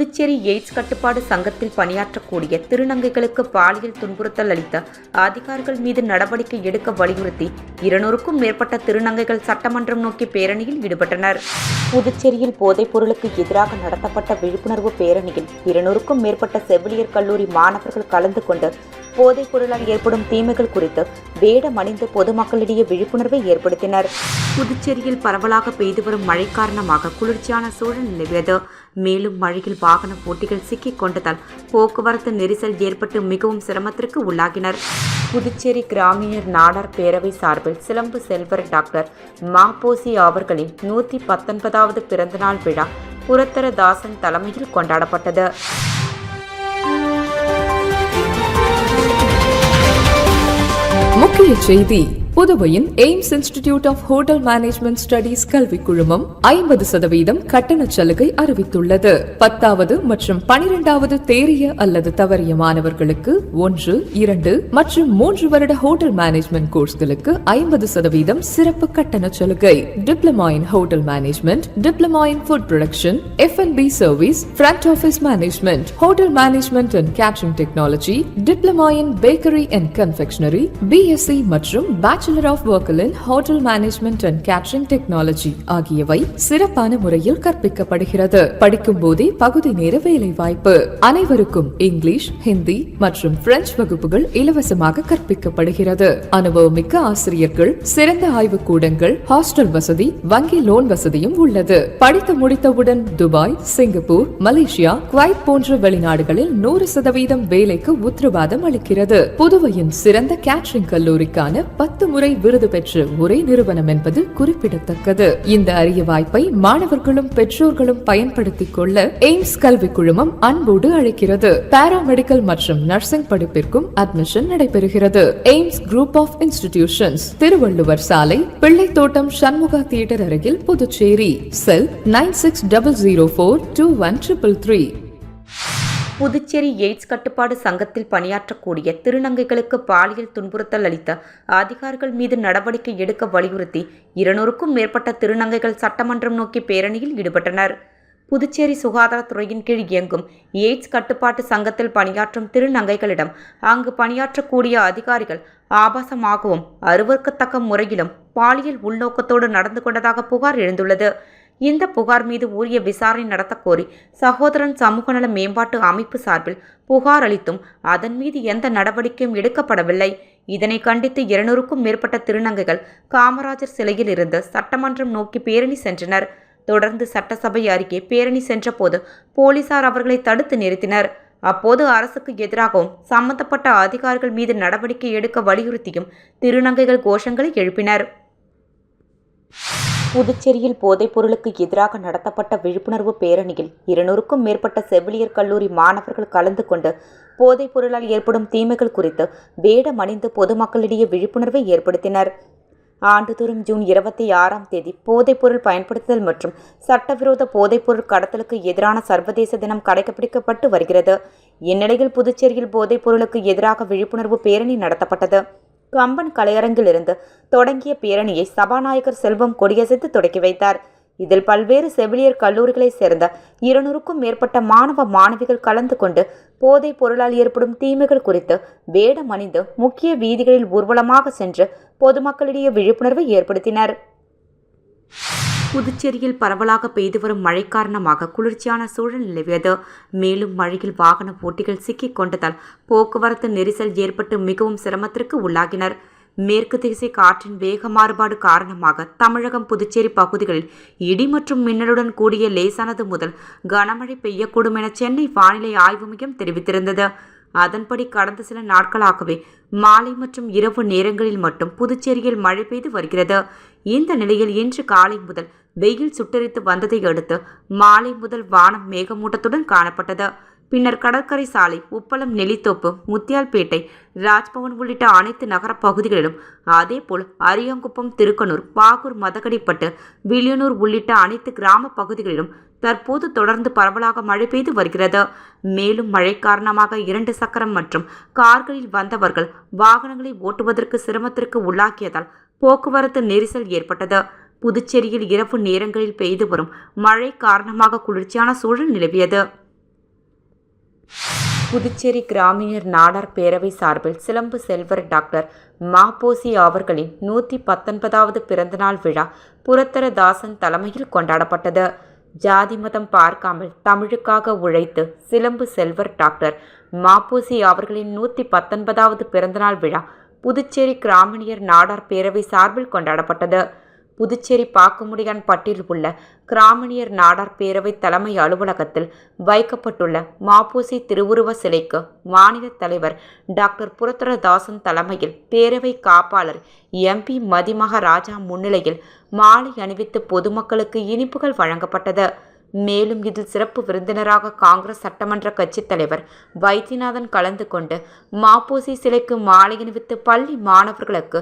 Puducherry AIDS கட்டுப்பாடு சங்கத்தில் பணியாற்றக்கூடிய திருநங்கைகளுக்கு பாலியல் துன்புறுத்தல் அளித்த அதிகாரிகள் மீது நடவடிக்கை எடுக்க வலியுறுத்தி 200க்கும் மேற்பட்ட திருநங்கைகள் சட்டமன்றம் நோக்கி பேரணியில் ஈடுபட்டனர். புதுச்சேரியில் போதைப் பொருளுக்கு எதிராக நடத்தப்பட்ட விழிப்புணர்வு பேரணியில் 200க்கும் மேற்பட்ட செவிலியர் கல்லூரி மாணவர்கள் கலந்து கொண்டு போதைப் பொருளால் ஏற்படும் தீமைகள் குறித்து வேடம் அணிந்து பொதுமக்களிடையே விழிப்புணர்வை ஏற்படுத்தினர். புதுச்சேரியில் பரவலாக பெய்து வரும் மழை காரணமாக குளிர்ச்சியான சூழல் நிலவியது. மேலும் மழையில் வாகன போட்டிகள் சிக்கிக் கொண்டதால் போக்குவரத்து நெரிசல் ஏற்பட்டு மிகவும் சிரமத்திற்கு உள்ளாகினர். புதுச்சேரி கிராமியர் நாடார் பேரவை சார்பில் சிலம்பு செல்வர் டாக்டர் மாபோசி அவர்களின் 119வது பிறந்தநாள் விழா புரத்தர தாசன் தலைமையில் கொண்டாடப்பட்டது. முக்கிய செய்தி: புதுவையின் AIMS institute of hotel management studies கல்விக் குழுமம் 50% கட்டண சலுகை அறிவித்துள்ளது. 10வது மற்றும் 12வது தேறிய அல்லது தவறிய மாணவர்களுக்கு 1, 2 மற்றும் 3 வருட ஹோட்டல் மேனேஜ்மெண்ட் கோர்ஸ்களுக்கு 50% சிறப்பு கட்டண சலுகை. Diploma in hotel management, diploma in food production, F&B service, front office management, hotel management and catering technology, diploma in bakery and confectionery, BSc மற்றும் bachelor of work in hotel management and catering technology ஆகியவை சிறப்பான முறையில் கற்பிக்கப்படுகிறது. படிக்கும் போதே பகுதி நேர வேலை வாய்ப்பு. அனைவருக்கும் இங்கிலீஷ், ஹிந்தி மற்றும் பிரெஞ்சு வகுப்புகள் இலவசமாக கற்பிக்கப்படுகிறது. அனுபவமிக்க ஆசிரியர்கள், சிறந்த ஆய்வு கூடங்கள், ஹாஸ்டல் வசதி, வங்கி லோன் வசதியும் உள்ளது. படித்து முடித்தவுடன் துபாய், சிங்கப்பூர், மலேசியா, குவைத் போன்ற வெளிநாடுகளில் 100% வேலைக்கு உத்தரவாதம் அளிக்கிறது. புதுவையின் சிறந்த கேட்டரிங் கல்லூரிக்கான 10 முறை விருது பெற்ற ஒரே நிறுவனம் என்பது குறிப்பிடத்தக்கது. இந்த அரிய வாய்ப்பை மாணவர்களும் பெற்றோர்களும் பயன்படுத்திக் கொள்ள எய்ம்ஸ் கல்விக் குழுமம் அன்போடு அழைக்கிறது. பாராமெடிக்கல் மற்றும் நர்சிங் படிப்பிற்கும் அட்மிஷன் நடைபெறுகிறது. AIMS group of institutions, Thiruvalluvar சாலை, பிள்ளைத்தோட்டம், சண்முகா தியேட்டர் அருகில், புதுச்சேரி. செல் 9600421333. புதுச்சேரி எய்ட்ஸ் கட்டுப்பாடு சங்கத்தில் பணியாற்றக்கூடிய திருநங்கைகளுக்கு பாலியல் துன்புறுத்தல் அளித்த அதிகாரிகள் மீது நடவடிக்கை எடுக்க வலியுறுத்தி 200க்கும் மேற்பட்ட திருநங்கைகள் சட்டமன்றம் நோக்கி பேரணியில் ஈடுபட்டனர். புதுச்சேரி சுகாதாரத்துறையின் கீழ் இயங்கும் எய்ட்ஸ் கட்டுப்பாட்டு சங்கத்தில் பணியாற்றும் திருநங்கைகளிடம் அங்கு பணியாற்றக்கூடிய அதிகாரிகள் ஆபாசமாகவும் அருவருக்கத்தக்க முறையிலும் பாலியல் உள்நோக்கத்தோடு நடந்து கொண்டதாக புகார் எழுந்துள்ளது. இந்த புகார் மீது உரிய விசாரணை நடத்த கோரி சகோதரன் சமூக நல மேம்பாட்டு அமைப்பு சார்பில் புகார் அளித்தும் அதன் மீது எந்த நடவடிக்கையும் எடுக்கப்படவில்லை. இதனை கண்டித்து 200க்கும் மேற்பட்ட திருநங்கைகள் காமராஜர் சிலையில் இருந்து சட்டமன்றம் நோக்கி பேரணி சென்றனர். தொடர்ந்து சட்டசபை அருகே பேரணி சென்றபோது போலீசார் அவர்களை தடுத்து நிறுத்தினர். அப்போது அரசுக்கு எதிராகவும் சம்பந்தப்பட்ட அதிகாரிகள் மீது நடவடிக்கை எடுக்க வலியுறுத்தியும் திருநங்கைகள் கோஷங்களை எழுப்பினர். புதுச்சேரியில் போதைப் பொருளுக்கு எதிராக நடத்தப்பட்ட விழிப்புணர்வு பேரணியில் 200க்கும் மேற்பட்ட செவிலியர் கல்லூரி மாணவர்கள் கலந்து கொண்டு போதைப் பொருளால் ஏற்படும் தீமைகள் குறித்து வேடம் அணிந்து பொதுமக்களிடையே விழிப்புணர்வை ஏற்படுத்தினர். ஆண்டுதோறும் ஜூன் 26ஆம் தேதி போதைப்பொருள் பயன்படுத்துதல் மற்றும் சட்டவிரோத போதைப்பொருள் கடத்தலுக்கு எதிரான சர்வதேச தினம் கடைபிடிக்கப்பட்டு வருகிறது. இந்நிலையில் புதுச்சேரியில் போதைப் பொருளுக்கு எதிராக விழிப்புணர்வு பேரணி நடத்தப்பட்டது. கம்பன் கலையரங்கிலிருந்து தொடங்கிய பேரணியை சபாநாயகர் செல்வம் கொடியசைத்து தொடக்கி வைத்தார். இதில் பல்வேறு செவிலியர் கல்லூரிகளைச் சேர்ந்த 200க்கும் மேற்பட்ட மாணவ மாணவிகள் கலந்து கொண்டு போதைப் பொருளால் ஏற்படும் தீமைகள் குறித்து வேடம் அணிந்து முக்கிய வீதிகளில் ஊர்வலமாக சென்று பொதுமக்களிடையே விழிப்புணர்வை ஏற்படுத்தினர். புதுச்சேரியில் பரவலாக பெய்து வரும் மழை காரணமாக குளிர்ச்சியான சூழல் நிலவியது. மேலும் மழையில் வாகன போட்டிகள் சிக்கிக் கொண்டதால் போக்குவரத்து நெரிசல் ஏற்பட்டு மிகவும் சிரமத்திற்கு உள்ளாகினர். மேற்கு திசை காற்றின் வேக மாறுபாடு காரணமாக தமிழகம், புதுச்சேரி பகுதிகளில் இடி மற்றும் மின்னலுடன் கூடிய லேசானது முதல் கனமழை பெய்யக்கூடும் என சென்னை வானிலை ஆய்வு மையம் தெரிவித்திருந்தது. அதன்படி கடந்த சில நாட்களாகவே மாலை மற்றும் இரவு நேரங்களில் மட்டும் புதுச்சேரியில் மழை பெய்து வருகிறது. இந்த நிலையில் இன்று காலை முதல் வெயில் சுட்டரித்து வந்ததை அடுத்து மாலை முதல் வானம் மேகமூட்டத்துடன் காணப்பட்டது. பின்னர் கடற்கரை சாலை, உப்பளம், நெல்லித்தோப்பு, முத்தியால்பேட்டை, ராஜ்பவன் உள்ளிட்ட அனைத்து நகர பகுதிகளிலும், அதேபோல் அரியாங்குப்பம், திருக்கனூர், பாகூர், மதகடிப்பட்டு, வில்லியனூர் உள்ளிட்ட அனைத்து கிராம பகுதிகளிலும் தற்போது தொடர்ந்து பரவலாக மழை பெய்து வருகிறது. மேலும் மழை காரணமாக 2 சக்கரம் மற்றும் கார்களில் வந்தவர்கள் வாகனங்களை ஓட்டுவதற்கு சிரமத்திற்கு உள்ளாக்கியதால் போக்குவரத்து நெரிசல் ஏற்பட்டது. புதுச்சேரியில் இரவு நேரங்களில் பெய்து வரும் மழை காரணமாக குளிர்ச்சியான சூழல் நிலவியது. புதுச்சேரி கிராமியர் நாடார் பேரவை சார்பில் சிலம்பு செல்வர் டாக்டர் மாபோசி அவர்களின் 119வது பிறந்தநாள் விழா புரத்தரதாசன் தலைமையில் கொண்டாடப்பட்டது. ஜாதி மதம் பார்க்காமல் தமிழுக்காக உழைத்து சிலம்பு செல்வர் டாக்டர் மாபோசி அவர்களின் 119வது பிறந்தநாள் விழா புதுச்சேரி கிராமியர் நாடார் பேரவை சார்பில் கொண்டாடப்பட்டது. புதுச்சேரி பாக்குமுடியான் பட்டில் உள்ள கிராமணியர் நாடார் பேரவை தலைமை அலுவலகத்தில் வைக்கப்பட்டுள்ள மாபோசி திருவுருவ சிலைக்கு மாநில தலைவர் டாக்டர் புரத்தரதாசன் தலைமையில் பேரவை காப்பாளர் MP மதிமகராஜா முன்னிலையில் மாலை அணிவித்து பொதுமக்களுக்கு இனிப்புகள் வழங்கப்பட்டது. மேலும் இதில் சிறப்பு விருந்தினராக காங்கிரஸ் சட்டமன்ற கட்சித் தலைவர் வைத்தியநாதன் கலந்து கொண்டு மாபோசி சிலைக்கு மாலை அணிவித்து பள்ளி மாணவர்களுக்கு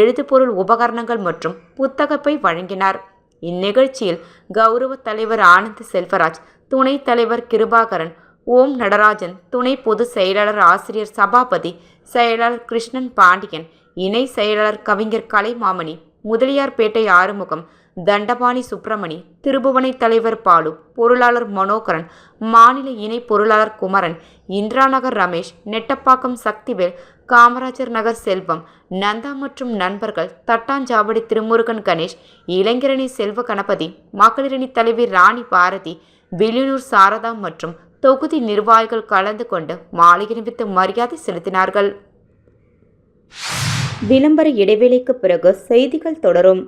எழுதுபொருள் உபகரணங்கள் மற்றும் புத்தகப்பை வழங்கினார். இந்நிகழ்ச்சியில் கௌரவ தலைவர் ஆனந்த் செல்வராஜ், துணைத் தலைவர் கிருபாகரன், ஓம் நடராஜன், துணை பொதுச் செயலாளர் ஆசிரியர் சபாபதி, செயலாளர் கிருஷ்ணன் பாண்டியன், இணை செயலாளர் கவிஞர் கலைமாமணி, முதலியார்பேட்டை ஆறுமுகம், தண்டபாணி சுப்பிரமணி, திருபுவனை தலைவர் பாலு, பொருளாளர் மனோகரன், மாநில இணை பொருளாளர் குமரன், இந்திராநகர் ரமேஷ், நெட்டப்பாக்கம் சக்திவேல், காமராஜர் நகர் செல்வம், நந்தா மற்றும் நண்பர்கள், தட்டாஞ்சாவடி திருமுருகன் கணேஷ், இளைஞரணி செல்வ கணபதி, மகளிரணி தலைவி ராணி பாரதி, வில்லியனூர் சாரதா மற்றும் தொகுதி நிர்வாகிகள் கலந்து கொண்டு மாலை அணிவித்து மரியாதை செலுத்தினார்கள். விளம்பர இடைவேளைக்கு பிறகு செய்திகள் தொடரும்.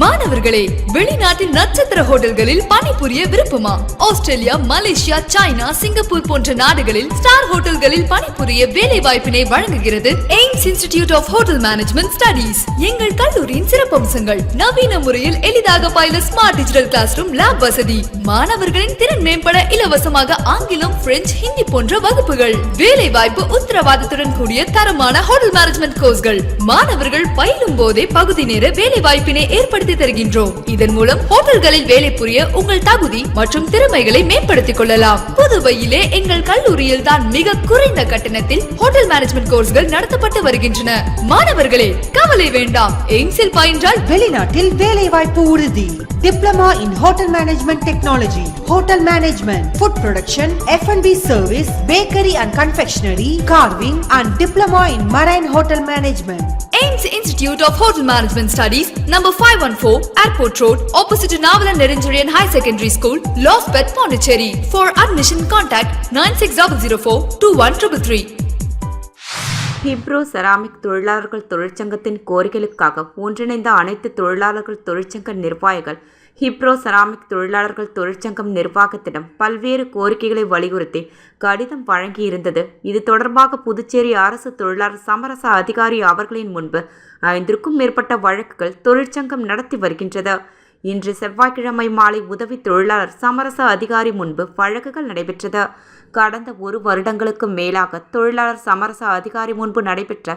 மாணவர்களே, வெளிநாட்டின் நட்சத்திர ஹோட்டல்களில் பணிபுரிய விருப்பமா? ஆஸ்திரேலியா, மலேசியா, சைனா, சிங்கப்பூர் போன்ற நாடுகளில் ஸ்டார் ஹோட்டல்களில் பணிபுரிய வேலை வாய்ப்பினை வழங்குகிறது AIMS institute of hotel management studies. எங்கள் கல்லூரியின் சிறப்பம்சங்கள்: நவீன முறையில் எளிதாக பயில smart digital classroom, lab வசதி, மாணவர்களின் திறன் மேம்பட இலவசமாக ஆங்கிலம், பிரெஞ்சு, ஹிந்தி போன்ற வகுப்புகள், வேலை வாய்ப்பு உத்தரவாதத்துடன் கூடிய தரமான ஹோட்டல் மேனேஜ்மெண்ட் கோர்ஸ்கள். மாணவர்கள் பயிலும் போதே பகுதி நேர வேலை வாய்ப்பினை ஏற்படுத்தி தருகின்றோம். இதன் மூலம் ஹோட்டல்களில் வேலை புரிய உங்கள் தகுதி மற்றும் திறமைகளை மேம்படுத்திக் கொள்ளலாம். புதுவையிலே எங்கள் கல்லூரியில் தான் மிக குறைந்த கட்டணத்தில் ஹோட்டல் மேனேஜ்மெண்ட் கோர்ஸ்கள் நடத்தப்பட்டு வருகின்றன. மாணவர்களே, கவலை வேண்டாம். எய்ம்ஸில் பயின்றால் வெளிநாட்டில் வேலை வாய்ப்பு உறுதி. Diploma in Hotel Management Technology, Hotel Management, Food Production, F&B Service, Bakery and Confectionery, Carving and Diploma in Marine Hotel Management. AIMS institute of hotel management studies, number 514 Airport Road, opposite to Navalan Nerinjarian High Secondary School, Losbeth, Pondicherry. For admission, contact 9600421333. ஹிப்ரோ ceramic தொழிலாளர்கள் தொழிற்சங்கத்தின் கோரிக்கைகளுக்காக ஒன்றிணைந்த அனைத்து தொழிலாளர்கள் தொழிற்சங்க நிர்வாகிகள் ஹிப்ரோ ceramic தொழிலாளர்கள் தொழிற்சங்கம் நிர்வாகத்திடம் பல்வேறு கோரிக்கைகளை வலியுறுத்தி கடிதம் வழங்கியிருந்தது. இது தொடர்பாக புதுச்சேரி அரசு தொழிலாளர் சமரச அதிகாரி அவர்களின் முன்பு 5க்கும் மேற்பட்ட வழக்குகள் தொழிற்சங்கம் நடத்தி வருகின்றது. இன்று செவ்வாய்க்கிழமை மாலை உதவி தொழிலாளர் சமரச அதிகாரி முன்பு வழக்குகள் நடைபெற்றது. கடந்த 1 வருடங்களுக்கு மேலாக தொழிலாளர் சமரச அதிகாரி முன்பு நடைபெற்ற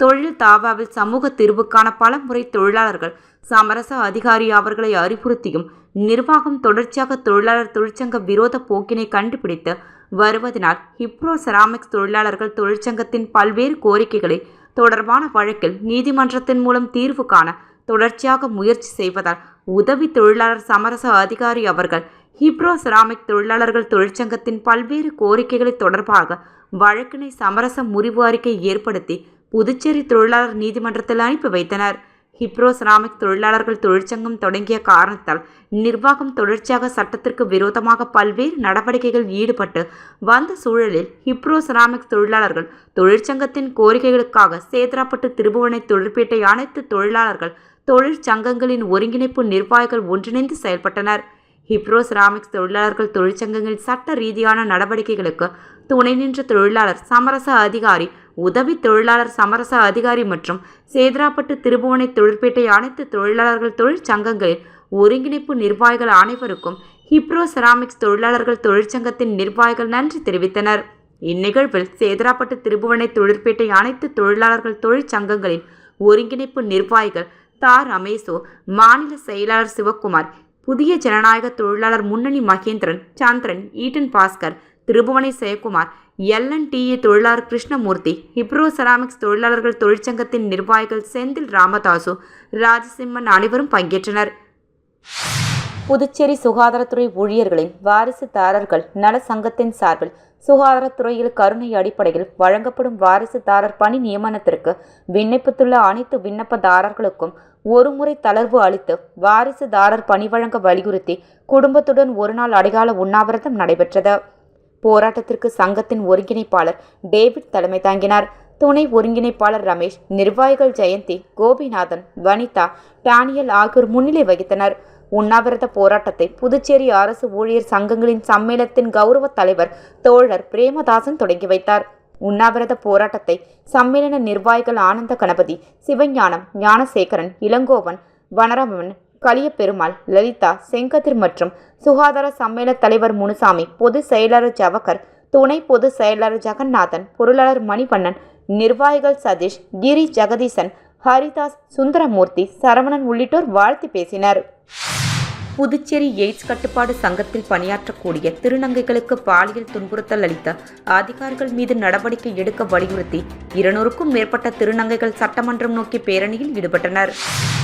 தொழில் தாவாவில் சமூக தீர்வுக்கான பல முறை தொழிலாளர்கள் சமரச அதிகாரி அவர்களை அறிவுறுத்தியும் நிர்வாகம் தொடர்ச்சியாக தொழிலாளர் தொழிற்சங்க விரோத போக்கினை கண்டுபிடித்து வருவதனால் ஹிப்ரோ செராமிக்ஸ் தொழிலாளர்கள் தொழிற்சங்கத்தின் பல்வேறு கோரிக்கைகளை தொடர்பான வழக்கில் நீதிமன்றத்தின் மூலம் தீர்வு காண தொடர்ச்சியாக முயற்சி செய்வதால் உதவி தொழிலாளர் சமரச அதிகாரி அவர்கள் ஹிப்ரோ செராமிக் தொழிலாளர்கள் தொழிற்சங்கத்தின் பல்வேறு கோரிக்கைகளை தொடர்பாக வழக்கினை சமரச முறிவு அறிக்கை ஏற்படுத்தி புதுச்சேரி தொழிலாளர் நீதிமன்றத்தில் அனுப்பி வைத்தனர். ஹிப்ரோ செராமிக் தொழிலாளர்கள் தொழிற்சங்கம் தொடங்கிய காரணத்தால் நிர்வாகம் தொடர்ச்சியாக சட்டத்திற்கு விரோதமாக பல்வேறு நடவடிக்கைகள் ஈடுபட்டு வந்த சூழலில் ஹிப்ரோ செராமிக் தொழிலாளர்கள் தொழிற்சங்கத்தின் கோரிக்கைகளுக்காக சேதராப்பட்டு, திருபுவனை, தொழிற்பேட்டை அனைத்து தொழிலாளர்கள் தொழிற்சங்கங்களின் ஒருங்கிணைப்பு நிர்வாகிகள் ஒன்றிணைந்து செயல்பட்டனர். ஹிப்ரோ செராமிக்ஸ் தொழிலாளர்கள் தொழிற்சங்கங்களின் சட்ட ரீதியான நடவடிக்கைகளுக்கு துணை நின்ற தொழிலாளர் சமரச அதிகாரி, உதவி தொழிலாளர் சமரச அதிகாரி மற்றும் சேதராப்பட்டு, திருபுவனை, தொழிற்பேட்டை அனைத்து தொழிலாளர்கள் தொழிற்சங்கங்களின் ஒருங்கிணைப்பு நிர்வாகிகள் அனைவருக்கும் ஹிப்ரோ செராமிக்ஸ் தொழிலாளர்கள் தொழிற்சங்கத்தின் நிர்வாகிகள் நன்றி தெரிவித்தனர். இந்நிகழ்வில் சேதராப்பட்டு, திருபுவனை, தொழிற்பேட்டை அனைத்து தொழிலாளர்கள் தொழிற்சங்கங்களின் ஒருங்கிணைப்பு நிர்வாகிகள் தார் ரமேசோ, மாநில செயலாளர் சிவக்குமார், புதிய ஜனநாயக தொழிலாளர் முன்னணி மகேந்திரன், சந்திரன், ஈட்டன் பாஸ்கர், திருபுவனை செயக்குமார், LNTA தொழிலாளர் கிருஷ்ணமூர்த்தி, ஹிப்ரோ செராமிக்ஸ் தொழிலாளர்கள் தொழிற்சங்கத்தின் நிர்வாகிகள் செந்தில் ராமதாசு, ராஜசிம்மன் அனைவரும் பங்கேற்றனர். புதுச்சேரி சுகாதாரத்துறை ஊழியர்களின் வாரிசுதாரர்கள் நல சங்கத்தின் சார்பில் சுகாதாரத்துறையில் கருணை அடிப்படையில் வழங்கப்படும் வாரிசுதாரர் பணி நியமனத்திற்கு விண்ணப்பித்துள்ள அனைத்து விண்ணப்பதாரர்களுக்கும் ஒருமுறை தளர்வு அளித்து வாரிசுதாரர் பணி வழங்க வலியுறுத்தி குடும்பத்துடன் ஒருநாள் அடையாள உண்ணாவிரதம் நடைபெற்றது. போராட்டத்திற்கு சங்கத்தின் ஒருங்கிணைப்பாளர் டேவிட் தலைமை தாங்கினார். துணை ஒருங்கிணைப்பாளர் ரமேஷ், நிர்வாகிகள் ஜெயந்தி, கோபிநாதன், வனிதா, டானியல் ஆகியோர் முன்னிலை வகித்தனர். உண்ணாவிரத போராட்டத்தை புதுச்சேரி அரசு ஊழியர் சங்கங்களின் சம்மேளனத்தின் கௌரவ தலைவர் தோழர் பிரேமதாசன் தொடங்கி வைத்தார். உண்ணாவிரத போராட்டத்தை சம்மேளன நிர்வாகிகள் ஆனந்த கணபதி, சிவஞானம், ஞானசேகரன், இளங்கோவன், வனரமன், கலியபெருமாள், லலிதா, செங்கதிர் மற்றும் சுகாதார சம்மேளன தலைவர் முனுசாமி, பொதுச் செயலாளர் ஜவஹர், துணை பொதுச் செயலாளர் ஜெகநாதன், பொருளாளர் மணிவண்ணன், நிர்வாகிகள் சதீஷ், கிரி, ஜெகதீசன், ஹரிதாஸ், சுந்தரமூர்த்தி, சரவணன் உள்ளிட்டோர் வாழ்த்து பேசினர். புதுச்சேரி எய்ட்ஸ் கட்டுப்பாடு சங்கத்தில் பணியாற்றக்கூடிய திருநங்கைகளுக்கு பாலியல் துன்புறுத்தல் அளித்த அதிகாரிகள் மீது நடவடிக்கை எடுக்க வலியுறுத்தி 200க்கும் மேற்பட்ட திருநங்கைகள் சட்டமன்றம் நோக்கி பேரணியில் ஈடுபட்டனர்.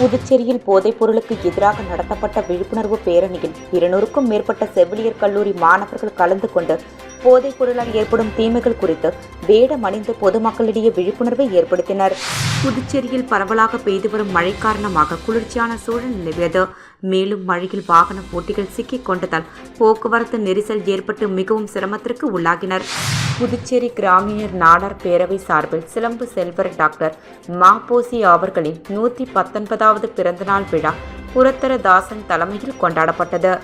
புதுச்சேரியில் போதைப் பொருளுக்கு எதிராக நடத்தப்பட்ட விழிப்புணர்வு பேரணியில் 200க்கும் மேற்பட்ட செவிலியர் கல்லூரி மாணவர்கள் கலந்து கொண்டு போதைப் பொருளால் ஏற்படும் தீமைகள் குறித்து வேடம் அணிந்து பொதுமக்களிடையே விழிப்புணர்வை ஏற்படுத்தினர். புதுச்சேரியில் பரவலாக பெய்து வரும் மழை காரணமாக குளிர்ச்சியான சூழல் நிலவியது. மேலும் மழையில் வாகன போட்டிகள் சிக்கிக் கொண்டதால் போக்குவரத்து நெரிசல் ஏற்பட்டு மிகவும் சிரமத்திற்கு உள்ளாகினர். புதுச்சேரி கிராமியர் நாடார் பேரவை சார்பில் சிலம்பு செல்வர் டாக்டர் மாபோசி அவர்களின் 119வது பிறந்தநாள் விழா புரத்தரதாசன் தலைமையில் கொண்டாடப்பட்டது.